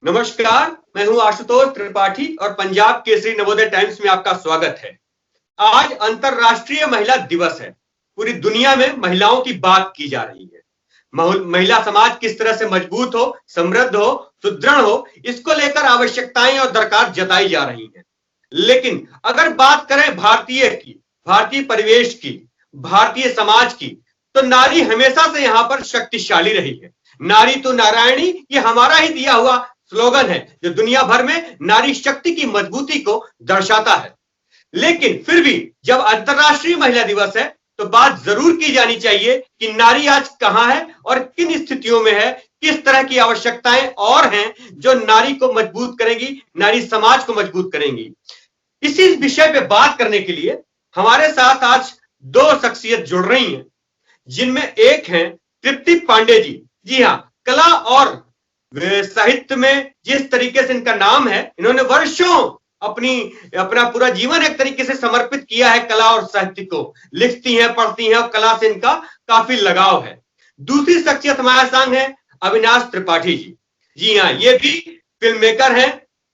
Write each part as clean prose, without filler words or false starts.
नमस्कार, मैं हूं आशुतोष त्रिपाठी और पंजाब केसरी नवोदय टाइम्स में आपका स्वागत है। आज अंतरराष्ट्रीय महिला दिवस है। पूरी दुनिया में महिलाओं की बात की जा रही है। महिला समाज किस तरह से मजबूत हो, समृद्ध हो, सुदृढ़ हो, इसको लेकर आवश्यकताएं और दरकार जताई जा रही हैं। लेकिन अगर बात करें भारतीय परिवेश की, भारतीय समाज की, तो नारी हमेशा से यहाँ पर शक्तिशाली रही है। नारी तो नारायणी, ये हमारा ही दिया हुआ स्लोगन है जो दुनिया भर में नारी शक्ति की मजबूती को दर्शाता है। लेकिन फिर भी जब अंतरराष्ट्रीय महिला दिवस है तो बात जरूर की जानी चाहिए कि नारी आज कहां है और किन स्थितियों में है, किस तरह की आवश्यकताएं और हैं जो नारी को मजबूत करेंगी, नारी समाज को मजबूत करेंगी। इसी विषय पे बात करने के लिए हमारे साथ आज दो शख्सियत जुड़ रही हैं, जिनमें एक है तृप्ति पांडे जी। जी हाँ, कला और साहित्य में जिस तरीके से इनका नाम है, इन्होंने वर्षों अपना पूरा जीवन एक तरीके से समर्पित किया है कला और साहित्य को। लिखती हैं, पढ़ती हैं और कला से इनका काफी लगाव है। दूसरी शख्सियत हमारे संग है अविनाश त्रिपाठी जी। जी हाँ, ये भी फिल्म मेकर हैं,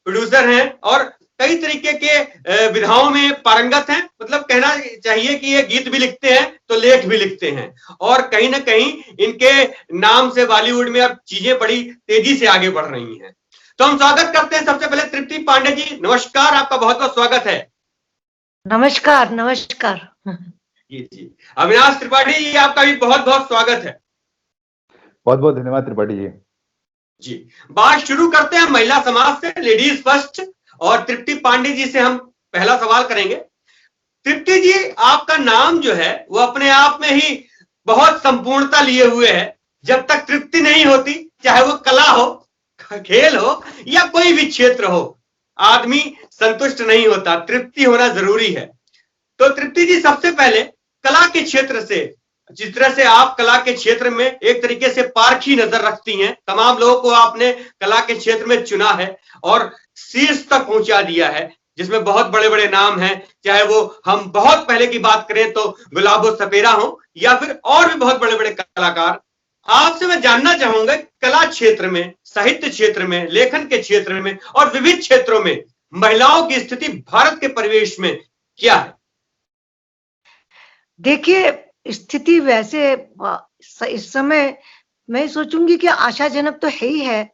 प्रोड्यूसर हैं और कई तरीके के विधाओं में पारंगत हैं। मतलब कहना चाहिए कि ये गीत भी लिखते हैं तो लेख भी लिखते हैं और कहीं ना कहीं इनके नाम से बॉलीवुड में अब चीजें बड़ी तेजी से आगे बढ़ रही हैं। तो हम स्वागत करते हैं सबसे पहले तृप्ति पांडे जी। नमस्कार, आपका बहुत बहुत स्वागत है। नमस्कार। नमस्कार जी जी। अविनाश त्रिपाठी जी, आपका भी बहुत बहुत स्वागत है। बहुत बहुत धन्यवाद त्रिपाठी जी। जी, बात शुरू करते हैं महिला समाज से, लेडीज फर्स्ट। और तृप्ति पांडे जी से हम पहला सवाल करेंगे। तृप्ति जी, आपका नाम जो है वो अपने आप में ही बहुत संपूर्णता लिए हुए है। जब तक तृप्ति नहीं होती, चाहे वो कला हो, खेल हो या कोई भी क्षेत्र हो, आदमी संतुष्ट नहीं होता, तृप्ति होना जरूरी है। तो तृप्ति जी, सबसे पहले कला के क्षेत्र से, जिस तरह से आप कला के क्षेत्र में एक तरीके से पारखी नजर रखती हैं, तमाम लोगों को आपने कला के क्षेत्र में चुना है और शीर्ष तक पहुंचा दिया है, जिसमें बहुत बड़े बड़े नाम हैं। चाहे वो हम बहुत पहले की बात करें तो गुलाबो सपेरा हो या फिर और भी बहुत बड़े बड़े कलाकार। आपसे मैं जानना चाहूंगा, कला क्षेत्र में, साहित्य क्षेत्र में, लेखन के क्षेत्र में और विविध क्षेत्रों में महिलाओं की स्थिति भारत के परिवेश में क्या है? देखिए, स्थिति वैसे इस समय मैं सोचूंगी कि आशाजनक तो है ही है।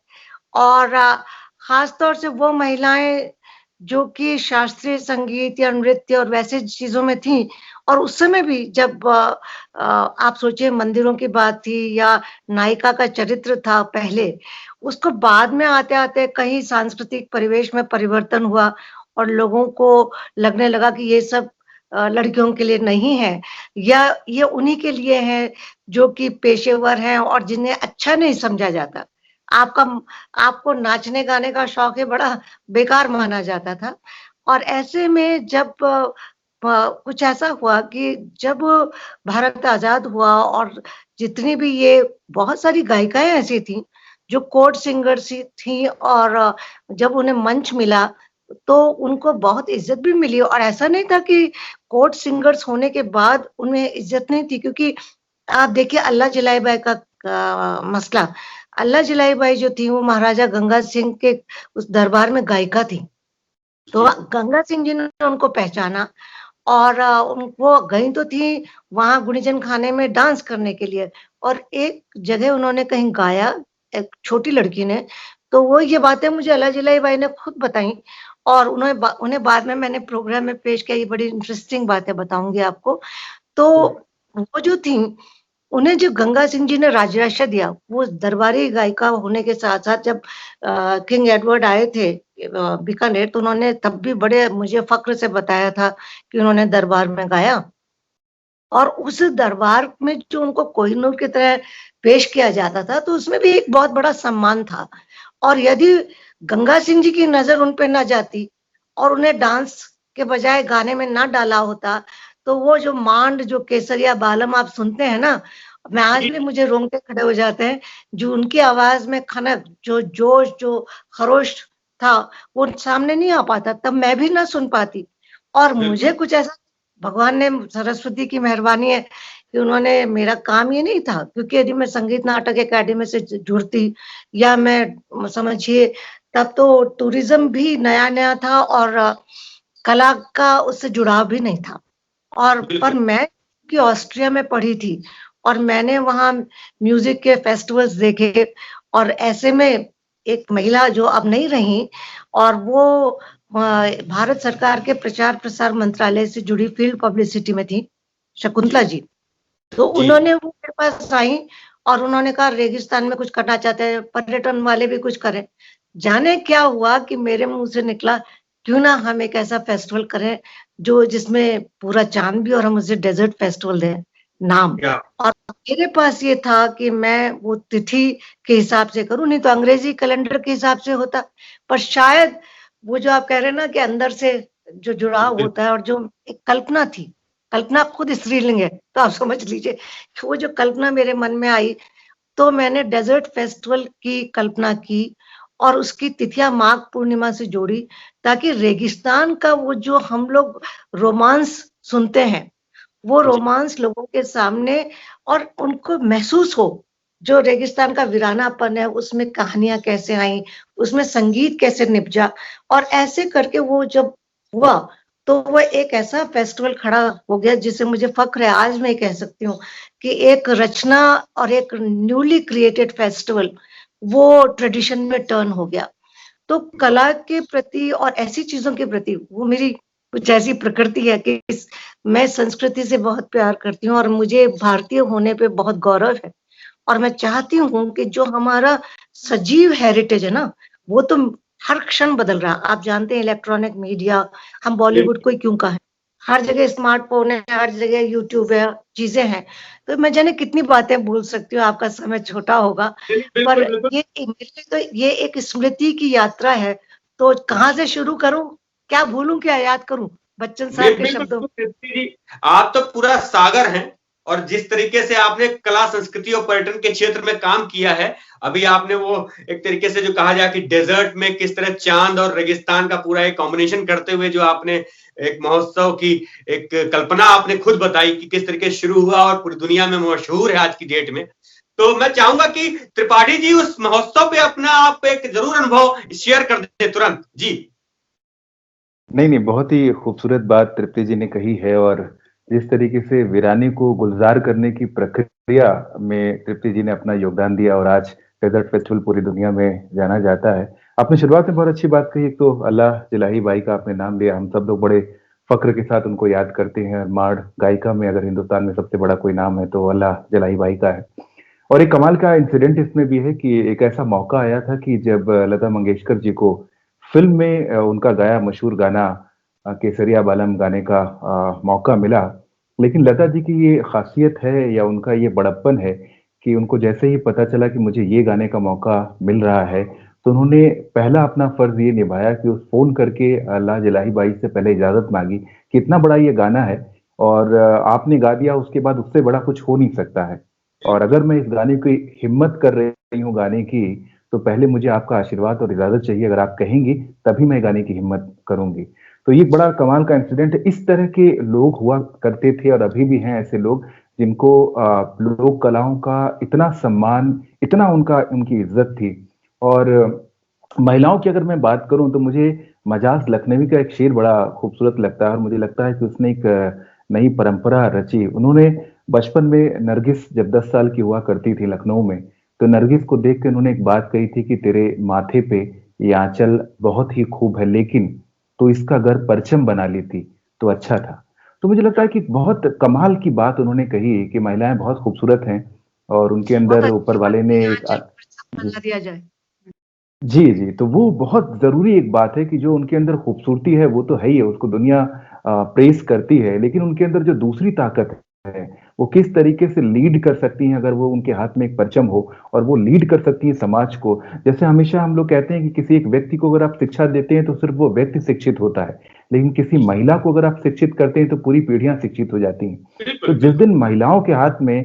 और खास तौर से वो महिलाएं जो कि शास्त्रीय संगीत या नृत्य और वैसे चीजों में थी, और उस समय भी जब आप सोचिए मंदिरों की बात थी या नायिका का चरित्र था पहले, उसको बाद में आते आते कहीं सांस्कृतिक परिवेश में परिवर्तन हुआ और लोगों को लगने लगा कि ये सब लड़कियों के लिए नहीं है, या ये उन्हीं के लिए है जो कि पेशेवर हैं और जिन्हें अच्छा नहीं समझा जाता। आपको नाचने गाने का शौक है, बड़ा बेकार माना जाता था। और ऐसे में जब कुछ ऐसा हुआ कि जब भारत आजाद हुआ और जितनी भी ये बहुत सारी गायिकाएं ऐसी थी जो कोर्ट सिंगर सी थी, और जब उन्हें मंच मिला तो उनको बहुत इज्जत भी मिली। और ऐसा नहीं था कि कोर्ट सिंगर्स होने के बाद उन्हें इज्जत नहीं थी, क्योंकि आप देखिए अल्लाह जलाईबाई का मसला। अल्लाह जलाईबाई जो थी वो महाराजा गंगा सिंह के उस दरबार में गायिका थी, तो गंगा सिंह जी ने उनको पहचाना और वो गई तो थी वहां गुणीजन खाने में डांस करने के लिए, और एक जगह उन्होंने कहीं गाया, एक छोटी लड़की ने। तो वो ये बातें मुझे अल्लाह जलाईबाई ने खुद बताई और उन्हें बाद में मैंने प्रोग्राम में पेश किया। ये बड़ी इंटरेस्टिंग बातें बताऊंगी आपको। तो वो जो थी, उन्हें जो गंगा सिंह जी ने राजराशा दिया, वो दरबारी गायिका होने के साथ साथ जब किंग एडवर्ड आए थे बीकानेर, तो उन्होंने तब भी बड़े मुझे फक्र से बताया था कि उन्होंने दरबार में गाया। और उस दरबार में जो उनको कोहिनूर की तरह पेश किया जाता था, तो उसमें भी एक बहुत बड़ा सम्मान था। और यदि गंगा सिंह जी की नजर उन पे ना जाती और उन्हें डांस के बजाय गाने में ना डाला होता, तो वो जो मांड, जो केसरिया बालम आप सुनते हैं ना, मैं आज भी मुझे रोंगटे खड़े हो जाते हैं। जो उनकी आवाज में खनक, जो जोश, जो खरोश था, वो सामने नहीं आ पाता, तब मैं भी ना सुन पाती। और मुझे कुछ ऐसा, भगवान ने, सरस्वती की मेहरबानी है कि उन्होंने, मेरा काम ये नहीं था, क्योंकि यदि मैं संगीत नाटक अकेडमी से जुड़ती या मैं समझिए तब तो टूरिज्म भी नया नया था और कला का उससे जुड़ाव भी नहीं था। और पर मैं कि ऑस्ट्रिया में पढ़ी थी और मैंने वहाँ म्यूजिक के फेस्टिवल्स देखे, और ऐसे में एक महिला जो अब नहीं रही, और वो भारत सरकार के प्रचार प्रसार मंत्रालय से जुड़ी फील्ड पब्लिसिटी में थी, शकुंतला जी। तो उन्होंने वो मेरे पास आई और उन्होंने कहा रेगिस्तान में कुछ करना चाहते हैं, पर्यटन वाले भी कुछ करें। जाने क्या हुआ कि मेरे मुंह से निकला, क्यों ना हम एक ऐसा फेस्टिवल करें जो जिसमें पूरा चांद भी, और हम उसे डेजर्ट फेस्टिवल दें नाम। और मेरे पास ये था कि मैं वो तिथि के हिसाब से करूं, नहीं तो अंग्रेजी कैलेंडर के हिसाब से होता। पर शायद वो जो आप कह रहे हैं ना कि अंदर से जो जुड़ाव होता है, और जो एक कल्पना थी, कल्पना खुद स्त्रीलिंग है, तो आप समझ लीजिए कि वो जो कल्पना मेरे मन में आई, तो मैंने डेजर्ट फेस्टिवल की कल्पना की और उसकी तिथियां माघ पूर्णिमा से जोड़ी, ताकि रेगिस्तान का वो जो हम लोग रोमांस सुनते हैं, वो रोमांस लोगों के सामने और उनको महसूस हो। जो रेगिस्तान का वीरानापन है, उसमें कहानियां कैसे आई, उसमें संगीत कैसे निपजा, और ऐसे करके वो जब हुआ तो वो एक ऐसा फेस्टिवल खड़ा हो गया जिसे मुझे फक्र है, आज मैं कह सकती हूँ कि एक रचना और एक न्यूली क्रिएटेड फेस्टिवल वो ट्रेडिशन में टर्न हो गया। तो कला के प्रति और ऐसी चीजों के प्रति वो मेरी कुछ ऐसी प्रकृति है कि मैं संस्कृति से बहुत प्यार करती हूँ और मुझे भारतीय होने पे बहुत गौरव है। और मैं चाहती हूँ कि जो हमारा सजीव हेरिटेज है ना, वो तो हर क्षण बदल रहा है। आप जानते हैं इलेक्ट्रॉनिक मीडिया, हम बॉलीवुड को ही क्यों कहें, हर जगह स्मार्टफोन है, हर जगह यूट्यूब है, चीजें हैं। तो मैं जाने कितनी बातें भूल सकती हूँ, आपका समय छोटा होगा, पर ये एक स्मृति की यात्रा है। तो कहाँ से शुरू करूं, क्या भूलूं, क्या याद करूं, बच्चन साहब के शब्दों। आप तो पूरा सागर हैं, और जिस तरीके से आपने कला संस्कृति और पर्यटन के क्षेत्र में काम किया है, अभी आपने वो एक तरीके से जो कहा जाए कि डेजर्ट में किस तरह चांद और रेगिस्तान का पूरा एक कॉम्बिनेशन करते हुए जो आपने एक महोत्सव की एक कल्पना आपने खुद बताई कि किस तरीके से शुरू हुआ और पूरी दुनिया में मशहूर है आज की डेट में। तो मैं चाहूंगा कि त्रिपाठी जी उस महोत्सव पे अपना आप एक जरूर अनुभव शेयर कर दें तुरंत जी। नहीं, बहुत ही खूबसूरत बात तृप्ति जी ने कही है, और जिस तरीके से वीरानी को गुलजार करने की प्रक्रिया में तृप्ति जी ने अपना योगदान दिया और आज डेजर्ट फेस्टिवल पूरी दुनिया में जाना जाता है। आपने शुरुआत में बहुत अच्छी बात कही, एक तो अल्लाह जलाही बाई का आपने नाम लिया, हम सब लोग बड़े फक्र के साथ उनको याद करते हैं। माड़ गायिका में अगर हिंदुस्तान में सबसे बड़ा कोई नाम है तो अल्लाह जलाही बाई का है। और एक कमाल का इंसिडेंट इसमें भी है कि एक ऐसा मौका आया था कि जब लता मंगेशकर जी को फिल्म में उनका गाया मशहूर गाना केसरिया बालम गाने का मौका मिला, लेकिन लता जी की ये खासियत है या उनका ये बड़प्पन है कि उनको जैसे ही पता चला कि मुझे ये गाने का मौका मिल रहा है, तो उन्होंने पहला अपना फर्ज ये निभाया कि उस फोन करके अल्लाह जलाही बाई से पहले इजाजत मांगी कि इतना बड़ा ये गाना है और आपने गा दिया, उसके बाद उससे बड़ा कुछ हो नहीं सकता है, और अगर मैं इस गाने की हिम्मत कर रही हूँ गाने की, तो पहले मुझे आपका आशीर्वाद और इजाजत चाहिए। अगर आप कहेंगी तभी मैं गाने की हिम्मत करूंगी। तो ये बड़ा कमाल का इंसिडेंट है। इस तरह के लोग हुआ करते थे और अभी भी हैं ऐसे लोग जिनको लोक कलाओं का इतना सम्मान, इतना उनकी इज्जत थी। और महिलाओं की अगर मैं बात करूं तो मुझे मजाज लखनवी का एक शेर बड़ा खूबसूरत लगता है, और मुझे लगता है कि उसने एक नई परंपरा रची। उन्होंने बचपन में नरगिस जब 10 साल की हुआ करती थी लखनऊ में, तो नरगिस को देख के उन्होंने एक बात कही थी कि तेरे माथे पे ये आंचल बहुत ही खूब है, लेकिन तो इसका घर परचम बना ली थी तो अच्छा था। तो मुझे लगता है कि बहुत कमाल की बात उन्होंने कही कि महिलाएं बहुत खूबसूरत हैं और उनके अंदर ऊपर वाले ने दिया जाए। जी जी, तो वो बहुत जरूरी एक बात है कि जो उनके अंदर खूबसूरती है वो तो है ही है, उसको दुनिया प्रेस करती है, लेकिन उनके अंदर जो दूसरी ताकत है वो किस तरीके से लीड कर सकती हैं। अगर वो उनके हाथ में एक परचम हो और वो लीड कर सकती है समाज को। जैसे हमेशा हम लोग कहते हैं कि किसी एक व्यक्ति को अगर आप शिक्षा देते हैं तो सिर्फ वो व्यक्ति शिक्षित होता है, लेकिन किसी महिला को अगर आप शिक्षित करते हैं तो पूरी पीढ़ियां शिक्षित हो जाती हैं। तो जिस दिन महिलाओं के हाथ में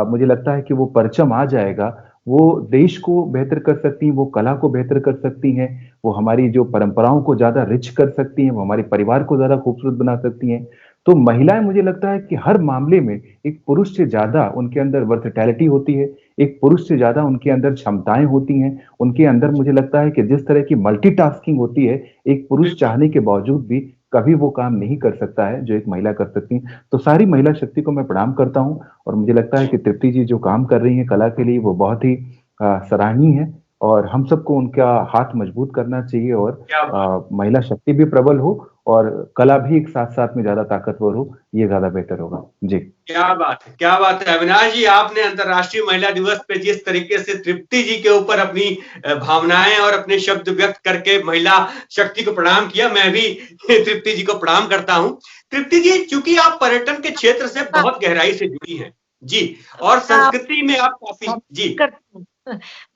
मुझे लगता है कि वो परचम आ जाएगा, वो देश को बेहतर कर सकती हैं, वो कला को बेहतर कर सकती हैं, वो हमारी जो परंपराओं को ज्यादा रिच कर सकती हैं, वो हमारे परिवार को ज्यादा खूबसूरत बना सकती हैं। तो महिलाएं मुझे लगता है कि हर मामले में एक पुरुष से ज्यादा उनके अंदर वर्सेटैलिटी होती है, एक पुरुष से ज्यादा उनके अंदर क्षमताएं होती हैं। उनके अंदर मुझे लगता है कि जिस तरह की मल्टीटास्किंग होती है, एक पुरुष चाहने के बावजूद भी कभी वो काम नहीं कर सकता है जो एक महिला कर सकती है। तो सारी महिला शक्ति को मैं प्रणाम करता हूं, और मुझे लगता है कि तृप्ति जी जो काम कर रही हैं कला के लिए, वो बहुत ही सराहनीय है, और हम सबको उनका हाथ मजबूत करना चाहिए, और महिला शक्ति भी प्रबल हो और कला भी एक साथ साथ में ज्यादा ताकतवर हो, ये ज्यादा बेहतर होगा जी। क्या बात है, क्या बात है अविनाश जी, आपने अंतर्राष्ट्रीय महिला दिवस पे जिस तरीके से तृप्ति जी के ऊपर अपनी भावनाएं और अपने शब्द व्यक्त करके महिला शक्ति को प्रणाम किया, मैं भी तृप्ति जी को प्रणाम करता हूं। तृप्ति जी, चूंकि आप पर्यटन के क्षेत्र से बहुत गहराई से जुड़ी हैं जी, और संस्कृति में आप काफी जी,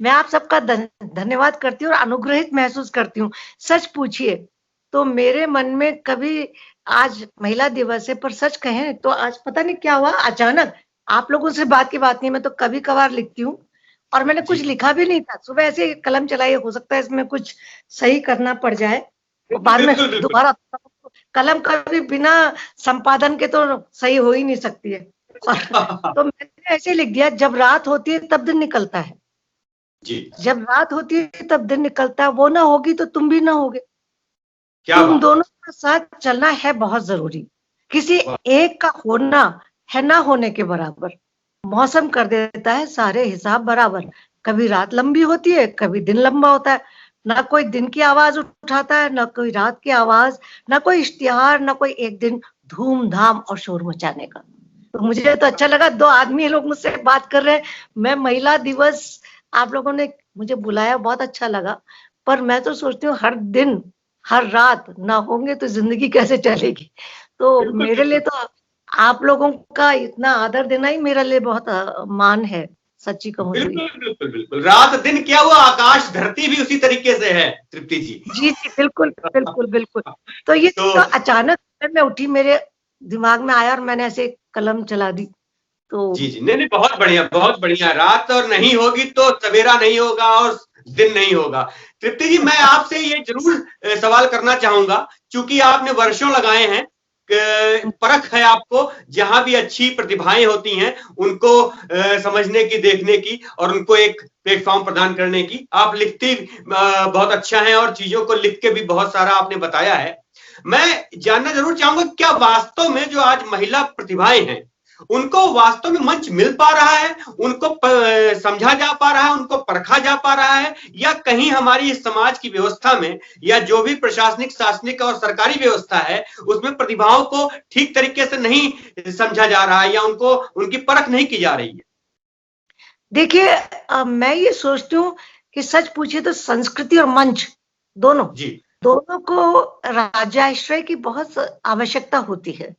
मैं आप सबका धन्यवाद करती हूँ और अनुग्रहित महसूस करती हूँ। सच पूछिए तो मेरे मन में कभी, आज महिला दिवस है पर सच कहें तो आज पता नहीं क्या हुआ, अचानक आप लोगों से बात की बात नहीं, मैं तो कभी कभार लिखती हूँ और मैंने कुछ लिखा भी नहीं था, सुबह ऐसे कलम चलाई, हो सकता है इसमें कुछ सही करना पड़ जाए, बाद में दोबारा कलम कभी बिना संपादन के तो सही हो ही नहीं सकती है। तो मैंने ऐसे लिख दिया, जब रात होती है तब दिन निकलता है जी, जब रात होती है तब दिन निकलता है, वो ना होगी तो तुम भी ना होगे, तुम दोनों का साथ चलना है बहुत जरूरी। किसी एक का होना है ना होने के बराबर, मौसम कर देता है सारे हिसाब बराबर, कभी रात लंबी होती है कभी दिन लंबा होता है, ना कोई दिन की आवाज उठाता है ना कोई रात की आवाज, ना कोई इश्तिहार, ना कोई एक दिन धूमधाम और शोर मचाने का। तो मुझे तो अच्छा लगा, दो आदमी लोग मुझसे बात कर रहे हैं, मैं महिला दिवस आप लोगों ने मुझे बुलाया, बहुत अच्छा लगा, पर मैं तो सोचती हूँ हर दिन हर रात ना होंगे तो जिंदगी कैसे चलेगी। तो मेरे लिए तो आप लोगों का इतना आदर देना ही मेरे लिए बहुत मान है, सच्ची कहूँ तो। बिल्कुल बिल्कुल बिल्कुल, रात दिन क्या हुआ, आकाश धरती भी उसी तरीके से है तृप्ति जी। जी जी बिल्कुल बिल्कुल बिल्कुल। तो ये तो अचानक मैं उठी, मेरे दिमाग में आया और मैंने ऐसे कलम चला दी। तो जी जी, नहीं नहीं, बहुत बढ़िया बहुत बढ़िया। रात और नहीं होगी तो सवेरा नहीं होगा और दिन नहीं होगा। तृप्ति जी, मैं आपसे ये जरूर सवाल करना चाहूंगा, क्योंकि आपने वर्षों लगाए हैं, परख है आपको, जहां भी अच्छी प्रतिभाएं होती हैं उनको समझने की, देखने की और उनको एक प्लेटफॉर्म प्रदान करने की। आप लिखते बहुत अच्छा है और चीजों को लिख के भी बहुत सारा आपने बताया है। मैं जानना जरूर चाहूंगा, क्या वास्तव में जो आज महिला प्रतिभाएं हैं उनको वास्तव में मंच मिल पा रहा है, उनको समझा जा पा रहा है, उनको परखा जा पा रहा है, या कहीं हमारी इस समाज की व्यवस्था में या जो भी प्रशासनिक, शासनिक और सरकारी व्यवस्था है उसमें प्रतिभाओं को ठीक तरीके से नहीं समझा जा रहा है या उनको उनकी परख नहीं की जा रही है? देखिए, मैं ये सोचती हूँ कि सच पूछिए तो संस्कृति और मंच दोनों को राज्याश्रय की बहुत आवश्यकता होती है,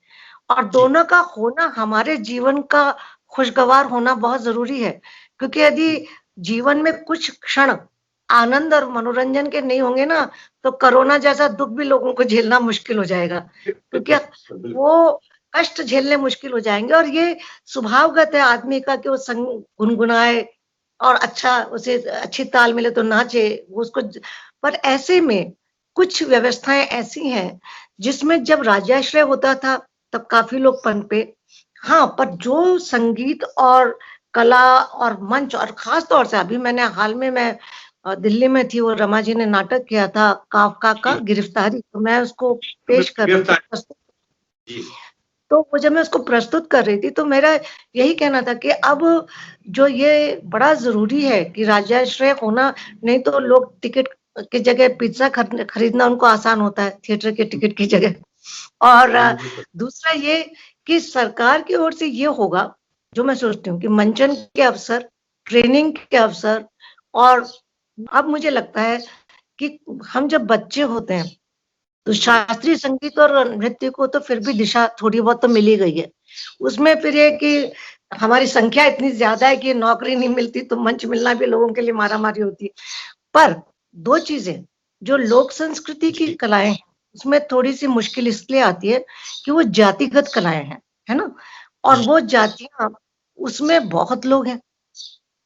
और दोनों का होना हमारे जीवन का खुशगवार होना बहुत जरूरी है, क्योंकि यदि जीवन में कुछ क्षण आनंद और मनोरंजन के नहीं होंगे ना, तो कोरोना जैसा दुख भी लोगों को झेलना मुश्किल हो जाएगा, क्योंकि वो कष्ट झेलने मुश्किल हो जाएंगे। और ये स्वभावगत है आदमी का कि वो गुनगुनाए और अच्छा, उसे अच्छी ताल मिले तो नाचे उसको। पर ऐसे में कुछ व्यवस्थाएं ऐसी हैं जिसमें जब राज्याश्रय होता था तब काफी लोग पनपे, हाँ, पर जो संगीत और कला और मंच, और खास तौर से अभी मैंने हाल में, मैं दिल्ली में थी, वो रमा जी ने नाटक किया था काफका का गिरफ्तारी, तो मैं उसको पेश कर रही थी। तो वो जब मैं उसको प्रस्तुत कर रही थी तो मेरा यही कहना था कि अब जो ये बड़ा जरूरी है कि राज्याश्रय होना, नहीं तो लोग टिकट की जगह पिज्जा खरीदना उनको आसान होता है थिएटर के टिकट की जगह। और दूसरा ये कि सरकार की ओर से ये होगा, जो मैं सोचती हूँ कि मंचन के अवसर, ट्रेनिंग के अवसर, और अब मुझे लगता है कि हम जब बच्चे होते हैं तो शास्त्रीय संगीत और नृत्य को तो फिर भी दिशा थोड़ी बहुत तो मिल ही गई है, उसमें फिर ये कि हमारी संख्या इतनी ज्यादा है कि नौकरी नहीं मिलती तो मंच मिलना भी लोगों के लिए मारामारी होती है। पर दो चीजें, जो लोक संस्कृति की कलाएं हैं उसमें थोड़ी सी मुश्किल इसलिए आती है कि वो जातिगत कलाएं हैं, है ना, और वो जातियां, उसमें बहुत लोग हैं,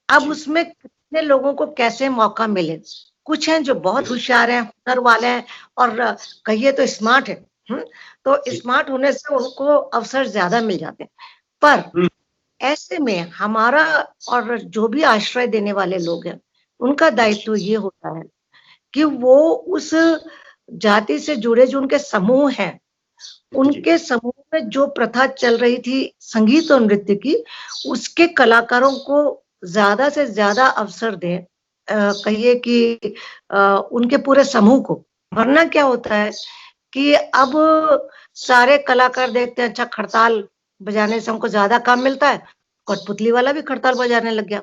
अब उसमें कितने लोगों को कैसे मौका मिले। कुछ हैं जो बहुत होशियार हैं, हुनर वाले हैं, और कहिए तो स्मार्ट है, तो स्मार्ट होने से उनको अवसर ज्यादा मिल जाते हैं। पर ऐसे में हमारा और जो भी आश्रय देने वाले लोग हैं, उनका दायित्व ये होता है कि वो उस जाति से जुड़े जो उनके समूह हैं, उनके समूह में जो प्रथा चल रही थी संगीत और नृत्य की, उसके कलाकारों को ज्यादा से ज्यादा अवसर दें, कहिए कि उनके पूरे समूह को। वरना क्या होता है कि अब सारे कलाकार देखते हैं, अच्छा खड़ताल बजाने से हमको ज्यादा काम मिलता है, कठपुतली वाला भी खड़ताल बजाने लग गया,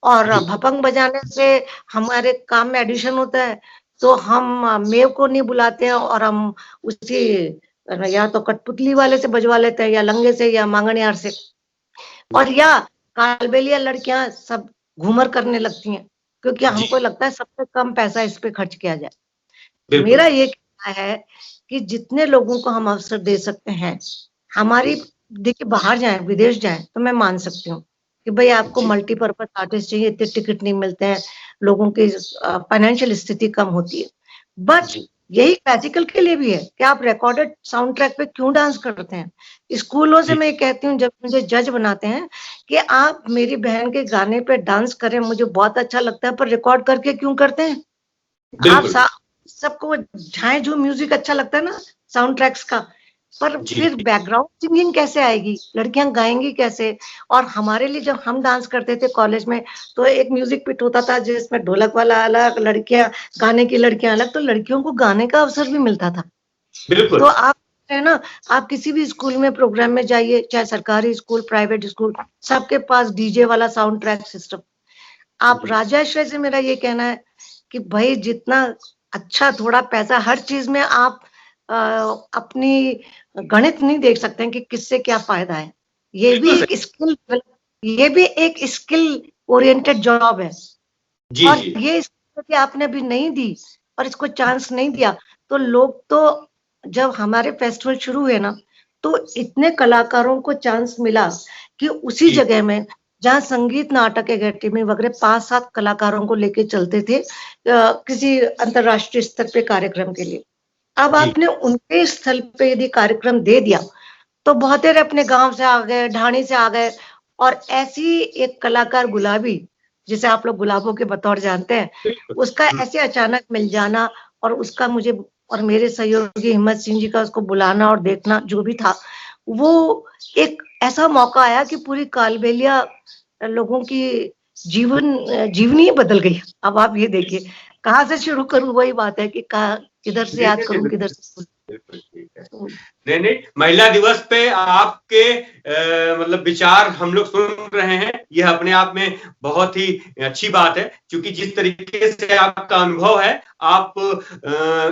और भपंग बजाने से हमारे काम में एडिशन होता है, तो हम मेव को नहीं बुलाते हैं और हम उसी या तो कठपुतली वाले से बजवा लेते हैं, या लंगे से, या मांगणियार से, और या कालबेलिया लड़कियां सब घूमर करने लगती हैं, क्योंकि हमको लगता है सबसे कम पैसा इस पे खर्च किया जाए। मेरा ये कहना है कि जितने लोगों को हम अवसर दे सकते हैं, हमारी देखिए बाहर जाएं, विदेश जाएं, तो मैं मान सकती हूँ कि भाई आपको मल्टीपर्पज आर्टिस्ट चाहिए, इतने टिकट नहीं मिलते हैं, लोगों की फाइनेंशियल स्थिति कम होती है, बट यही क्लासिकल के लिए भी है कि आप रिकॉर्डेड साउंड ट्रैक पे क्यों डांस करते हैं। स्कूलों से मैं कहती हूँ, जब मुझे जज बनाते हैं कि आप मेरी बहन के गाने पे डांस करें, मुझे बहुत अच्छा लगता है, पर रिकॉर्ड करके क्यों करते हैं? आप सबको झाए जो म्यूजिक अच्छा लगता है ना साउंड ट्रैक्स का, पर फिर बैकग्राउंड सिंगिंग कैसे आएगी, लड़कियां गाएंगी कैसे? और हमारे लिए जब हम डांस करते थे कॉलेज में, तो एक म्यूजिक पिट होता था जिसमें ढोलक वाला अलग, लड़कियां गाने की लड़कियां अलग, तो लड़कियों को गाने का अवसर भी मिलता था। तो आप है ना, आप किसी भी स्कूल में प्रोग्राम में जाइए, चाहे सरकारी स्कूल, प्राइवेट स्कूल, सबके पास डीजे वाला साउंड ट्रैक सिस्टम। आप राजाश्रय से मेरा ये कहना है कि भाई जितना अच्छा, थोड़ा पैसा, हर चीज में आप अपनी गणित नहीं देख सकते हैं कि किससे क्या फायदा है। ये भी एक स्किल ओरिएंटेड जॉब है, और ये कि आपने अभी नहीं दी और इसको चांस नहीं दिया, तो लोग तो जब हमारे फेस्टिवल शुरू हुए ना, तो इतने कलाकारों को चांस मिला कि उसी जगह में जहाँ संगीत, नाटक एकेडमी वगैरह 5-7 कलाकारों को लेके चलते थे किसी अंतरराष्ट्रीय स्तर पे कार्यक्रम के लिए। अब आपने उनके स्थल पे यदि कार्यक्रम दे दिया, तो बहुत देर अपने गांव से आ गए, ढाणी से आ गए, और ऐसी एक कलाकार गुलाबी, जिसे आप लोग गुलाबों के बतौर जानते हैं, उसका ऐसे अचानक मिल जाना, और उसका मुझे और मेरे सहयोगी हिम्मत सिंह जी का उसको बुलाना और देखना जो भी था, वो एक ऐसा मौका आया कि पूरी कालबेलिया लोगों की जीवनी ही बदल गई। अब आप ये देखिए, कहाँ से शुरू करूं, वही बात है कि किधर से याद करूं, किधर से। नहीं, महिला दिवस पे आपके मतलब विचार हम लोग सुन रहे हैं, यह अपने आप में बहुत ही अच्छी बात है, क्योंकि जिस तरीके से आपका अनुभव है, आप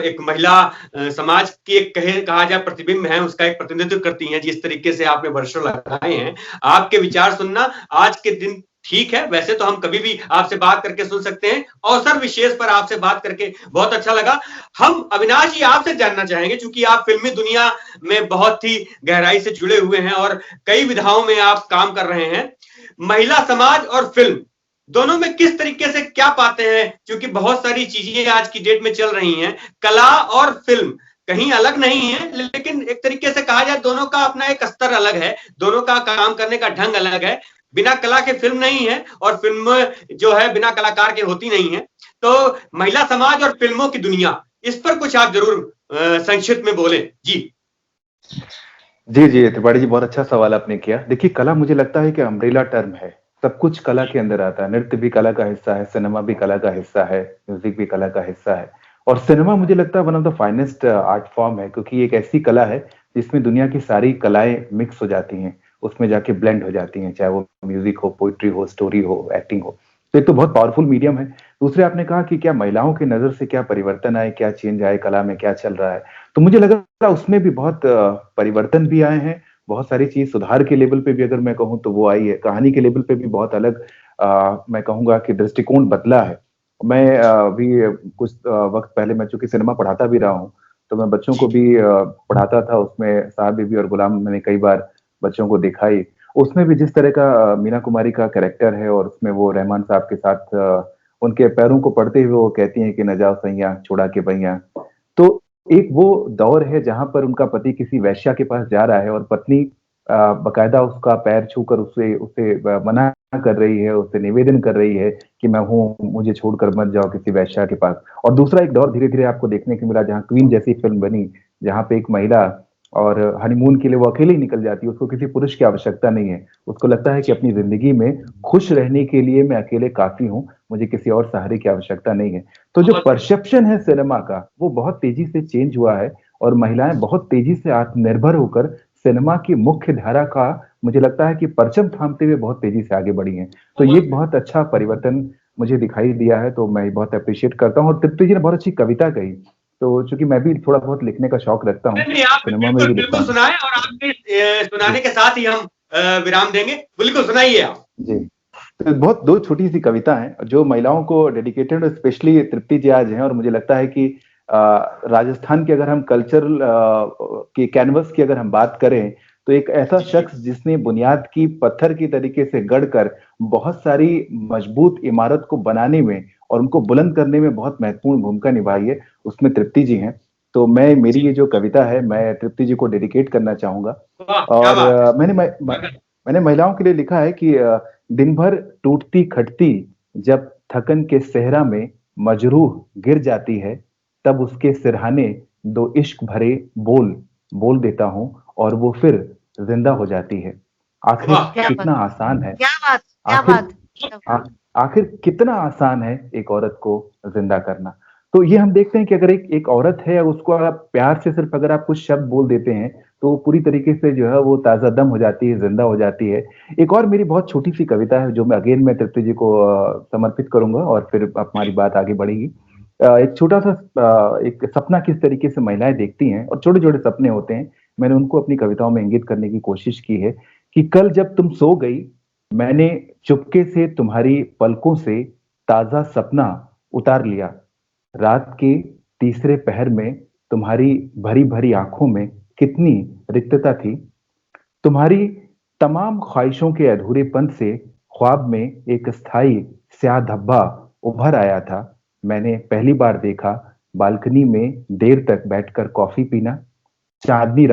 एक महिला समाज की एक कहा जाए प्रतिबिंब है, उसका एक प्रतिनिधित्व करती हैं। जिस तरीके से आपने वर्षों लगाए हैं, आपके विचार सुनना आज के दिन ठीक है, वैसे तो हम कभी भी आपसे बात करके सुन सकते हैं, अवसर विशेष पर आपसे बात करके बहुत अच्छा लगा। हम अविनाश जी आपसे जानना चाहेंगे, क्योंकि आप फिल्मी दुनिया में बहुत ही गहराई से जुड़े हुए हैं और कई विधाओं में आप काम कर रहे हैं, महिला समाज और फिल्म दोनों में किस तरीके से क्या पाते हैं? क्योंकि बहुत सारी चीजें आज की डेट में चल रही हैं, कला और फिल्म कहीं अलग नहीं है, लेकिन एक तरीके से कहा जाए दोनों का अपना एक स्तर अलग है, दोनों का काम करने का ढंग अलग है। बिना कला के फिल्म नहीं है, और फिल्म जो है बिना कलाकार के होती नहीं है। तो महिला समाज और फिल्मों की दुनिया, इस पर कुछ आप जरूर संक्षिप्त में बोले। जी त्रिपाठी जी, बहुत अच्छा सवाल आपने किया। देखिए, कला मुझे लगता है कि अम्ब्रेला टर्म है, सब कुछ कला के अंदर आता है। नृत्य भी कला का हिस्सा है, सिनेमा भी कला का हिस्सा है, म्यूजिक भी कला का हिस्सा है, और सिनेमा मुझे लगता है one of the finest art form है, क्योंकि एक ऐसी कला है जिसमें दुनिया की सारी कलाएं मिक्स हो जाती हैं, उसमें जाके ब्लेंड हो जाती हैं, चाहे वो म्यूजिक हो, पोइट्री हो, स्टोरी हो, एक्टिंग हो। तो एक तो बहुत पावरफुल मीडियम है। दूसरे, आपने कहा कि क्या महिलाओं की नजर से क्या परिवर्तन आए, क्या चेंज आए, कला में क्या चल रहा है, तो मुझे लगा उसमें भी बहुत परिवर्तन भी आए हैं। बहुत सारी चीज सुधार के लेवल पे भी अगर मैं कहूँ तो वो आई है। कहानी के लेवल पे भी बहुत अलग मैं कहूंगा कि दृष्टिकोण बदला है। मैं अभी कुछ वक्त पहले, मैं चूंकि सिनेमा पढ़ाता भी रहा हूँ, तो मैं बच्चों को भी पढ़ाता था। उसमें साहब बीबी और गुलाम मैंने कई बार बच्चों को देखा ही। उसमें भी जिस तरह का मीना कुमारी का कैरेक्टर है, और उसमें वो रहमान साहब के साथ उनके पैरों को पड़ते हुए वो कहती हैं कि न जाओ सैया छोड़ा के भैया। तो एक वो दौर है जहां पर उनका पति किसी वैश्या के पास जा रहा है और पत्नी बकायदा उसका पैर छूकर उसे उसे मना कर रही है, उसे निवेदन कर रही है कि मैं हूँ, मुझे छोड़कर मत जाओ किसी वैश्या के पास। और दूसरा एक दौर धीरे धीरे आपको देखने को मिला जहाँ क्वीन जैसी फिल्म बनी, जहाँ पे एक महिला और हनीमून के लिए वो अकेले ही निकल जाती है, उसको किसी पुरुष की आवश्यकता नहीं है। उसको लगता है कि अपनी जिंदगी में खुश रहने के लिए मैं अकेले काफी हूँ, मुझे किसी और सहारे की आवश्यकता नहीं है। तो जो परसेप्शन है सिनेमा का वो बहुत तेजी से चेंज हुआ है और महिलाएं बहुत तेजी से आत्मनिर्भर होकर सिनेमा की मुख्य धारा का, मुझे लगता है कि परचम थामते हुए बहुत तेजी से आगे बढ़ी हैं। तो ये एक बहुत अच्छा परिवर्तन मुझे दिखाई दिया है, तो मैं बहुत अप्रिशिएट करता हूँ। और तृप्ति जी ने बहुत अच्छी कविता कही, तो चूंकि मैं भी थोड़ा बहुत लिखने का शौक रखता हूँ, सिनेमा में भी लिखता हूँ। सुनाए, और आपके सुनाने के साथ ही हम विराम देंगे। बिल्कुल सुनाइए आप जी। तो बहुत दो छोटी सी कविता है जो महिलाओं को डेडिकेटेड, स्पेशली तृप्ति जी आज हैं, और मुझे लगता है कि राजस्थान के अगर हम कल्चरल के कैनवस की अगर हम बात करें तो एक ऐसा शख्स जिसने बुनियाद की पत्थर की तरीके से गढ़कर बहुत सारी मजबूत इमारत को बनाने में और उनको बुलंद करने में बहुत महत्वपूर्ण भूमिका निभाई है, उसमें तृप्ति जी हैं। तो मेरी ये जो कविता है मैं तृप्ति जी को डेडिकेट करना चाहूंगा। और मैंने महिलाओं के लिए लिखा है कि दिन भर टूटती खटती जब थकन के सहरा में मजरूह गिर जाती है, तब उसके सिरहाने दो इश्क भरे बोल बोल देता हूँ और वो फिर जिंदा हो जाती है। आखिर कितना आसान है, आखिर कितना आसान है एक औरत को जिंदा करना। तो ये हम देखते हैं कि अगर एक औरत है, उसको आप प्यार से सिर्फ अगर आप कुछ शब्द बोल देते हैं तो पूरी तरीके से जो है वो ताजा दम हो जाती है, जिंदा हो जाती है। एक और मेरी बहुत छोटी सी कविता है जो मैं अगेन तृप्ति जी को समर्पित करूंगा और फिर हमारी बात आगे बढ़ेगी। एक छोटा सा एक सपना किस तरीके से महिलाएं देखती हैं, और छोटे छोटे सपने होते हैं, मैंने उनको अपनी कविताओं में इंगित करने की कोशिश की है कि कल जब तुम सो गई मैंने चुपके से तुम्हारी पलकों से ताजा सपना उतार लिया। रात के तीसरे पहर में तुम्हारी भरी भरी आंखों में कितनी रिक्तता थी। तुम्हारी तमाम ख्वाहिशों के अधूरेपन से ख्वाब में एक स्थायी स्याह धब्बा उभर आया था। मैंने पहली बार देखा बालकनी में देर तक बैठकर कॉफी पीना, चांदनी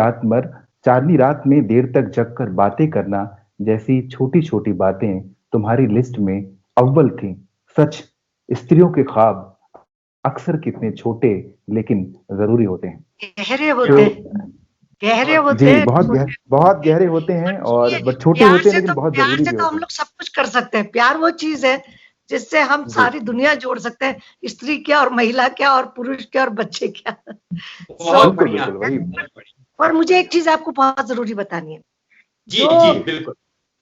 रात में देर तक जगकर बातें करना जैसी छोटी छोटी बातें तुम्हारी लिस्ट में अव्वल थी। सच, स्त्रियों के ख्वाब अक्सर कितने छोटे लेकिन जरूरी होते हैं। गहरे होते हैं, बहुत गहरे होते हैं और छोटे होते हैं लेकिन बहुत जरूरी भी होते हैं। तो हम लोग सब कुछ कर सकते हैं। प्यार वो चीज है जिससे हम सारी दुनिया जोड़ सकते हैं, स्त्री क्या और महिला क्या और पुरुष क्या और बच्चे क्या। और मुझे एक चीज आपको बहुत जरूरी बतानी है। जी बिल्कुल।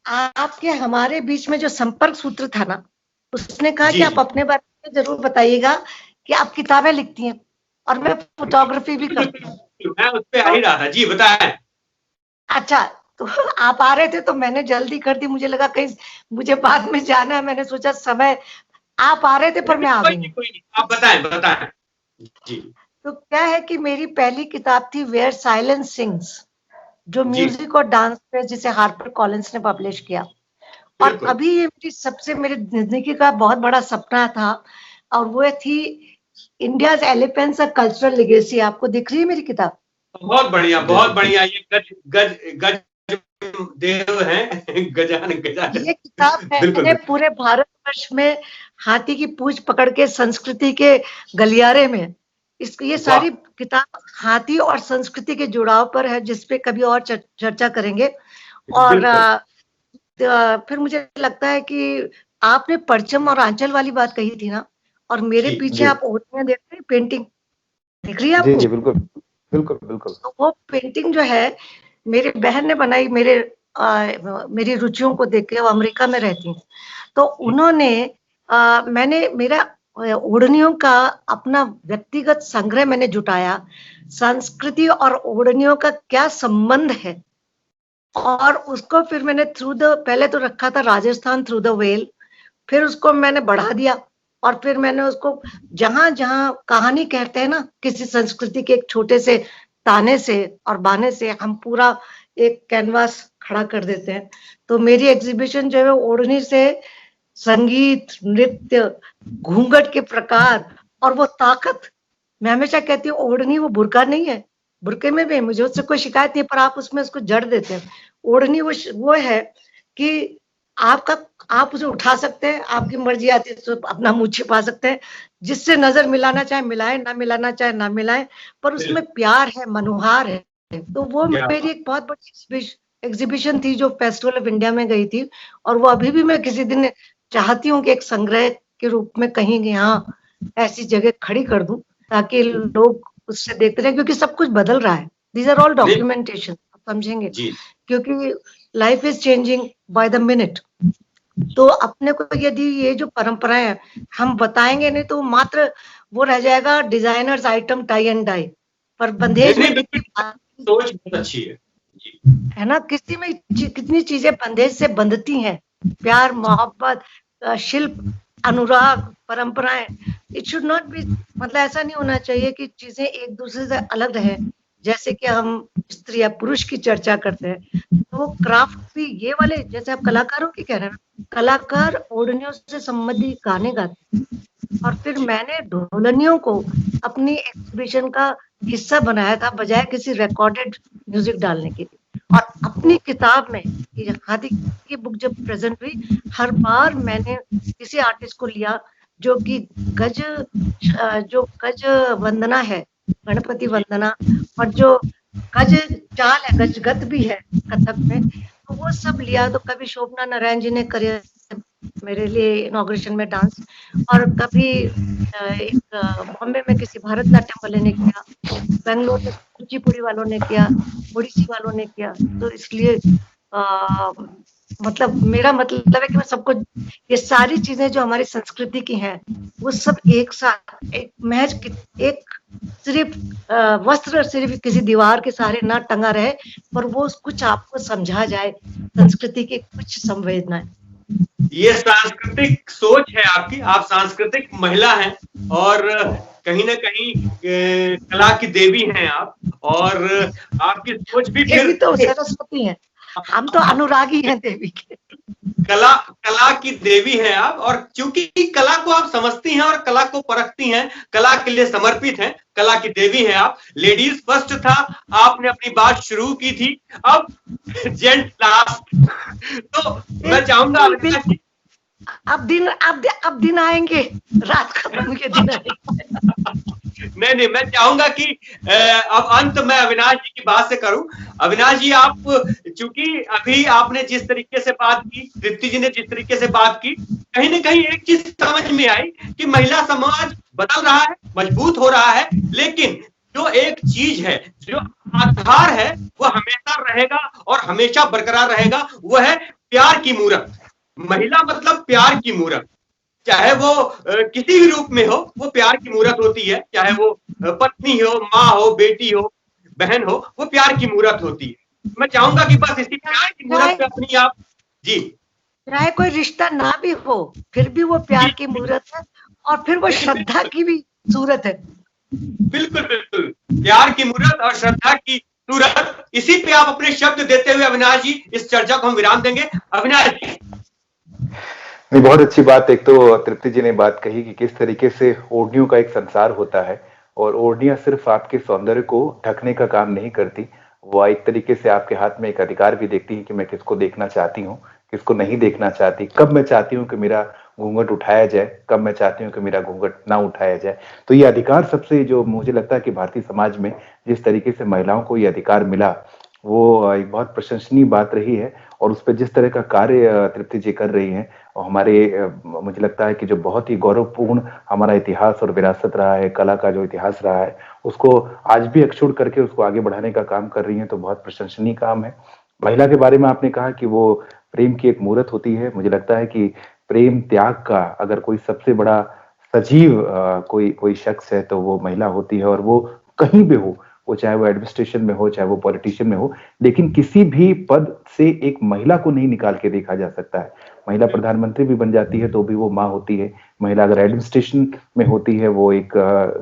आपके हमारे बीच में जो संपर्क सूत्र था ना, उसने कहा कि आप अपने बारे में जरूर बताइएगा कि आप किताबें लिखती हैं और मैं फोटोग्राफी भी करती हूँ। मैं उस पे आ ही रहा था जी, बताएं। अच्छा, तो आप आ रहे थे तो मैंने जल्दी कर दी, मुझे लगा कहीं मुझे बाद में जाना है, मैंने सोचा समय आप आ रहे थे पर मैं आ गई। आप बताएं जी। तो क्या है कि मेरी पहली किताब थी वेयर साइलेंस सिंग्स, जो म्यूजिक और डांस पे, जिसे हार्पर कॉलिंस ने पब्लिश किया। और अभी ये मेरी जिंदगी का बहुत बड़ा सपना था, और वो थी India's elephants a cultural legacy. आपको दिख रही है मेरी किताब? बहुत बढ़िया। ये गज देव हैं, गजान। ये किताब मैंने पूरे भारतवर्ष में हाथी की पूंछ पकड़ के संस्कृति के गलियारे में, ये सारी किताब हाथी और संस्कृति के जुड़ाव पर है, जिसपे कभी और चर्चा करेंगे। और फिर मुझे लगता है कि आपने परचम और आंचल वाली बात कही थी ना, और मेरे पीछे आप ओढ़नियां देख रहे हैं, पेंटिंग दिख रही है आपको? जी बिल्कुल। तो वो पेंटिंग जो है मेरी बहन ने बनाई, मेरी रुचियों को देख के। वो अमेरिका में रहती हैं, तो उन्होंने मैंने मेरा ओढ़नियों का अपना व्यक्तिगत संग्रह मैंने जुटाया, संस्कृति और ओढ़नियों का क्या संबंध है, और उसको फिर मैंने पहले तो रखा था राजस्थान थ्रू द वेल, फिर उसको मैंने बढ़ा दिया, और फिर मैंने उसको जहां जहां कहानी कहते हैं ना किसी संस्कृति के एक छोटे से ताने से और बाने से, हम पूरा एक कैनवास खड़ा कर देते हैं। तो मेरी एग्जीबिशन जो है ओढ़नी से संगीत, नृत्य, घूंघट के प्रकार और वो ताकत। मैं हमेशा कहती हूँ ओढ़नी वो बुर्का नहीं है, बुरके में भी मुझे उससे कोई शिकायत नहीं, पर आप उसमें उसको जड़ देते हैं। ओढ़नी वो है कि आप उसे उठा सकते हैं, आपकी मर्जी आती है तो अपना मुंह छिपा सकते हैं, जिससे नजर मिलाना चाहे मिलाए, ना मिलाना चाहे ना मिलाए, पर उसमें प्यार है, मनोहार है। तो वो मेरी एक बहुत बड़ी एग्जीबिशन थी जो फेस्टिवल ऑफ इंडिया में गई थी, और वो अभी भी मैं किसी दिन चाहती हूँ कि एक संग्रह के रूप में कहीं यहाँ ऐसी जगह खड़ी कर दूं ताकि लोग उससे देखते रहे, क्योंकि सब कुछ बदल रहा है। दीज आर ऑल डॉक्यूमेंटेशन, समझेंगे, क्योंकि life is changing by the minute. तो अपने को यदि ये जो परंपराएं हैं हम बताएंगे नहीं तो मात्र वो रह जाएगा designers item tie and dye, पर बंदेज में कितनी सोच बहुत अच्छी है ना, कितनी चीजें बंदेज से बंधती हैं, प्यार, मोहब्बत, शिल्प, अनुराग, परंपराएं। इट शुड नॉट बी, मतलब ऐसा नहीं होना चाहिए कि चीजें एक दूसरे से अलग रहे। जैसे कि हम स्त्री या पुरुष की चर्चा करते हैं तो वो क्राफ्ट भी ये वाले, जैसे आप कलाकारों की कह रहे हैं ना, कलाकार ओढ़नियों से संबंधित गाने गाते हैं, और फिर मैंने ढोलनियों को अपनी एग्जीबिशन का हिस्सा बनाया था बजाय किसी रिकॉर्डेड म्यूजिक डालने के लिए। और अपनी किताब में खादी की बुक जब प्रेजेंट हुई, हर बार मैंने किसी आर्टिस्ट को लिया जो कि गज वंदना है, गणपति वंदना, और जो गज चाल है, गजगत भी है कथक में, तो वो सब लिया। तो कभी शोभना नारायण जी ने करे मेरे लिए इनॉग्रेशन में डांस, और कभी एक बॉम्बे में किसी भरतनाट्यम वाले ने किया, बेंगलोर में कुचिपुड़ी वालों ने किया, ओडिसी वालों ने किया। तो इसलिए मतलब मेरा मतलब है कि मैं सबको, ये सारी चीजें जो हमारी संस्कृति की हैं वो सब एक साथ, एक महज एक सिर्फ वस्त्र सिर्फ किसी दीवार के सहारे ना टंगा रहे, पर वो कुछ आपको समझा जाए, संस्कृति की कुछ संवेदनाएं। ये सांस्कृतिक सोच है आपकी, आप सांस्कृतिक महिला हैं और कहीं ना कहीं कला की देवी हैं आप, और आपकी सोच भी देवी तो सरस्वती हैं, हम तो अनुरागी हैं देवी के। कला की देवी हैं आप, और क्योंकि कला को आप समझती हैं और कला को परखती हैं, कला के लिए समर्पित हैं, कला की देवी हैं आप। लेडीज फर्स्ट था, आपने अपनी बात शुरू की थी, अब जेंट लास्ट। तो मैं चाहूंगा अब दिन आएंगे, रात खत्म के दिन आएंगे। नहीं, मैं चाहूंगा कि अब अंत मैं अविनाश जी की बात से करूं। अविनाश जी, आप चूंकि अभी आपने जिस तरीके से बात की, तृप्ति जी ने जिस तरीके से बात की, कहीं ना कहीं एक चीज समझ में आई कि महिला समाज बदल रहा है, मजबूत हो रहा है, लेकिन जो एक चीज है, जो आधार है, वो हमेशा रहेगा और हमेशा बरकरार रहेगा, वो है प्यार की मूरत। महिला मतलब प्यार की मूरत, चाहे वो किसी भी रूप में हो, वो प्यार की मूरत होती है। चाहे वो पत्नी हो, माँ हो, बेटी हो, बहन हो, वो प्यार की मूरत होती है। मैं चाहूंगा कि बस इसी प्यार की मूरत पे अपनी आप जी, चाहे कोई रिश्ता ना भी हो फिर भी वो प्यार की मूरत है, और फिर वो श्रद्धा की भी सूरत है। बिल्कुल बिल्कुल, प्यार की मूरत और श्रद्धा की सूरत, इसी पे आप अपने शब्द देते हुए अविनाश जी इस चर्चा को हम विराम देंगे। अविनाश जी। नहीं, बहुत अच्छी बात। एक तो तृप्ति जी ने बात कही कि किस तरीके से ओढ़नियों का एक संसार होता है, और ओढ़नियां सिर्फ आपके सौंदर्य को ढकने का काम नहीं करती, वो एक तरीके से आपके हाथ में एक अधिकार भी देखती है कि मैं किसको देखना चाहती हूँ, किसको नहीं देखना चाहती, कब मैं चाहती हूँ कि मेरा घूंघट उठाया जाए, कब मैं चाहती हूँ कि मेरा घूंघट ना उठाया जाए। तो ये अधिकार सबसे, जो मुझे लगता है कि भारतीय समाज में जिस तरीके से महिलाओं को ये अधिकार मिला, वो एक बहुत प्रशंसनीय बात रही है। और उस पर जिस तरह का कार्य तृप्ति जी कर रही हैं, और हमारे मुझे लगता है कि जो बहुत ही गौरवपूर्ण हमारा इतिहास और विरासत रहा है, कला का जो इतिहास रहा है, उसको आज भी अक्षुण्ण करके उसको आगे बढ़ाने का काम कर रही हैं, तो बहुत प्रशंसनीय काम है। महिला के बारे में आपने कहा कि वो प्रेम की एक मूरत होती है। मुझे लगता है कि प्रेम त्याग का अगर कोई सबसे बड़ा सजीव कोई शख्स है तो वो महिला होती है, और वो कहीं भी हो, वो चाहे वो एडमिनिस्ट्रेशन में हो, चाहे वो पॉलिटिशियन में हो, लेकिन किसी भी पद से एक महिला को नहीं निकाल के देखा जा सकता है। महिला प्रधानमंत्री भी बन जाती है तो भी वो माँ होती है, महिला अगर एडमिनिस्ट्रेशन में होती है, वो एक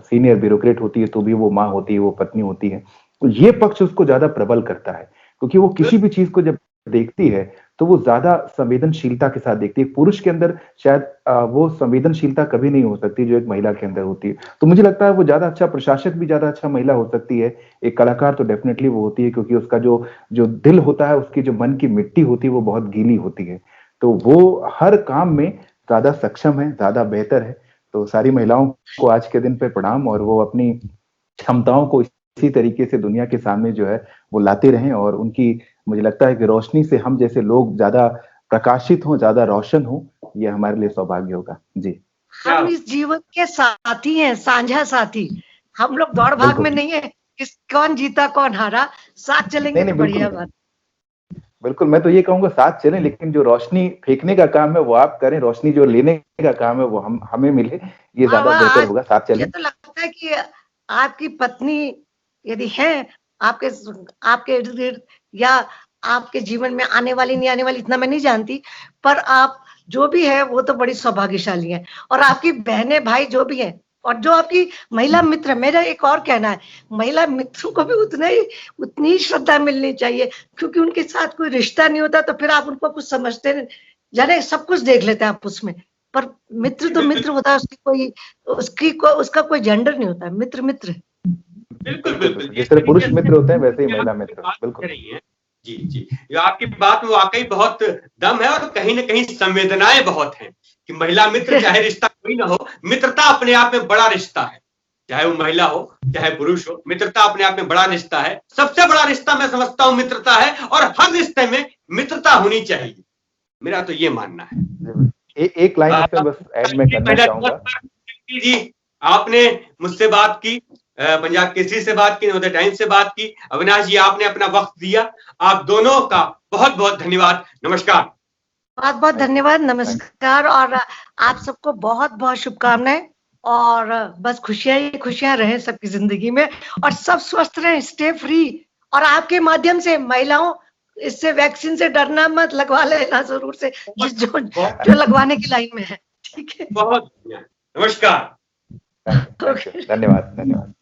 सीनियर ब्यूरोक्रेट होती है तो भी वो माँ होती है, वो पत्नी होती है। तो ये पक्ष उसको ज्यादा प्रबल करता है, क्योंकि वो किसी भी चीज को जब देखती है तो वो ज्यादा संवेदनशीलता के साथ देखती है। पुरुष के अंदर शायद वो संवेदनशीलता कभी नहीं हो सकती जो एक महिला के अंदर होती है। तो मुझे लगता है वो ज्यादा अच्छा प्रशासक भी ज्यादा अच्छा महिला हो सकती है। एक कलाकार तो डेफिनेटली वो होती है, क्योंकि उसका जो जो दिल होता है, उसकी जो मन की मिट्टी होती है, वो बहुत गीली होती है। तो वो हर काम में ज्यादा सक्षम है, ज्यादा बेहतर है। तो सारी महिलाओं को आज के दिन पे प्रणाम, और वो अपनी क्षमताओं को इसी तरीके से दुनिया के सामने जो है वो लाते रहें, और उनकी, मुझे लगता है कि रोशनी से हम जैसे लोग ज्यादा प्रकाशित हों, ज्यादा रोशन हो, ये हमारे लिए सौभाग्य होगा। जी, हम इस जीवन के साथी हैं, साझा साथी। हम लोग दौड़ भाग में नहीं है किस कौन जीता कौन हारा, साथ चलेंगे तो बढ़िया बात। बिल्कुल, मैं तो ये कहूंगा साथ चलें, लेकिन जो रोशनी फेंकने का काम है वो आप करें, रोशनी जो लेने का काम है वो हमें मिले, ये ज्यादा बेहतर होगा। साथ चलें। ये तो लगता है कि आपकी पत्नी यदि है आपके आपके इर्द गिर्द, या आपके जीवन में आने वाली नहीं आने वाली इतना मैं नहीं जानती, पर आप जो भी है वो तो बड़ी सौभाग्यशाली है। और आपकी बहनें भाई जो भी हैं, और जो आपकी महिला मित्र, मेरा एक और कहना है, महिला मित्रों को भी उतनी ही श्रद्धा मिलनी चाहिए, क्योंकि उनके साथ कोई रिश्ता नहीं होता तो फिर आप उनको कुछ समझते नहीं, जाने सब कुछ देख लेते हैं आप उसमें, पर मित्र तो मित्र होता है, उसका कोई जेंडर नहीं होता, मित्र मित्र। बिल्कुल बिल्कुल, जिस तरह पुरुष मित्र होते हैं वैसे ही महिला मित्र। बिल्कुल जी जी, जो आपकी बात में वाकई बहुत दम है, और कहीं ना कहीं संवेदनाएं बहुत हैं कि महिला मित्र, चाहे रिश्ता कोई ना हो, मित्रता अपने आप में बड़ा रिश्ता है। चाहे वो महिला हो चाहे पुरुष हो, मित्रता अपने आप में बड़ा रिश्ता है। सबसे बड़ा रिश्ता मैं समझता हूँ मित्रता है, और हर रिश्ते में मित्रता होनी चाहिए, मेरा तो ये मानना है। एक लाइन इसमें बस ऐड में करना चाहूंगा जी। आपने मुझसे बात की, पंजाब केसरी से बात की, नवोदय टाइम्स से बात की। अविनाश जी, आपने अपना वक्त दिया, आप दोनों का बहुत बहुत धन्यवाद। नमस्कार। बहुत बहुत धन्यवाद, नमस्कार। और आप सबको बहुत बहुत शुभकामनाएं, और बस खुशियां ही खुशियां रहे सबकी जिंदगी में, और सब स्वस्थ रहें, स्टे फ्री। और आपके माध्यम से महिलाओं, इससे वैक्सीन से डरना मत, लगवा लेना जरूर से, जो लगवाने की लाइन में है। ठीक है, बहुत नमस्कार। धन्यवाद।